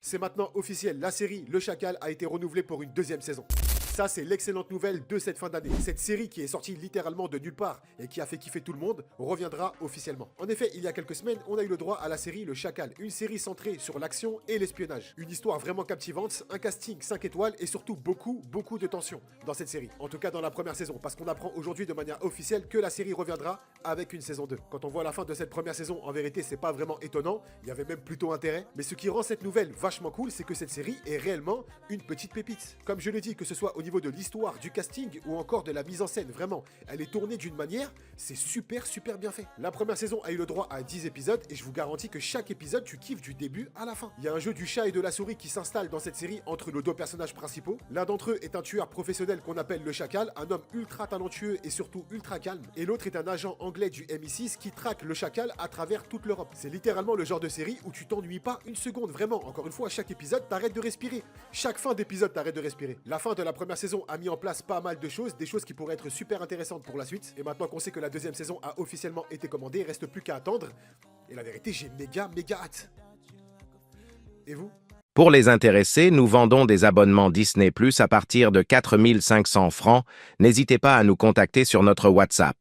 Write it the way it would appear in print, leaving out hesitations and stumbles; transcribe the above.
C'est maintenant officiel, la série Le Chacal a été renouvelée pour une deuxième saison. Ça, c'est l'excellente nouvelle de cette fin d'année. Cette série qui est sortie littéralement de nulle part et qui a fait kiffer tout le monde reviendra officiellement. En effet, il y a quelques semaines, on a eu le droit à la série Le Chacal, une série centrée sur l'action et l'espionnage. Une histoire vraiment captivante, un casting 5 étoiles et surtout beaucoup de tension dans cette série. En tout cas dans la première saison, parce qu'on apprend aujourd'hui de manière officielle que la série reviendra avec une saison 2. Quand on voit la fin de cette première saison, en vérité, c'est pas vraiment étonnant, il y avait même plutôt intérêt. Mais ce qui rend cette nouvelle vachement cool, c'est que cette série est réellement une petite pépite. Comme je l'ai dit, que ce soit au niveau de l'histoire, du casting ou encore de la mise en scène, vraiment, elle est tournée d'une manière, c'est super bien fait. La première saison a eu le droit à 10 épisodes et je vous garantis que chaque épisode, tu kiffes du début à la fin. Il y a un jeu du chat et de la souris qui s'installe dans cette série entre nos deux personnages principaux. L'un d'entre eux est un tueur professionnel qu'on appelle le Chacal, un homme ultra talentueux et surtout ultra calme. Et l'autre est un agent anglais du MI6 qui traque le Chacal à travers toute l'Europe. C'est littéralement le genre de série où tu t'ennuies pas une seconde, vraiment. Encore une fois, à chaque épisode, t'arrêtes de respirer. Chaque fin d'épisode, t'arrêtes de respirer. La fin de la première saison a mis en place pas mal de choses, des choses qui pourraient être super intéressantes pour la suite. Et maintenant qu'on sait que la deuxième saison a officiellement été commandée, il reste plus qu'à attendre. Et la vérité, j'ai méga hâte. Et vous? Pour les intéressés, nous vendons des abonnements Disney+ à partir de 4 500 francs. N'hésitez pas à nous contacter sur notre WhatsApp.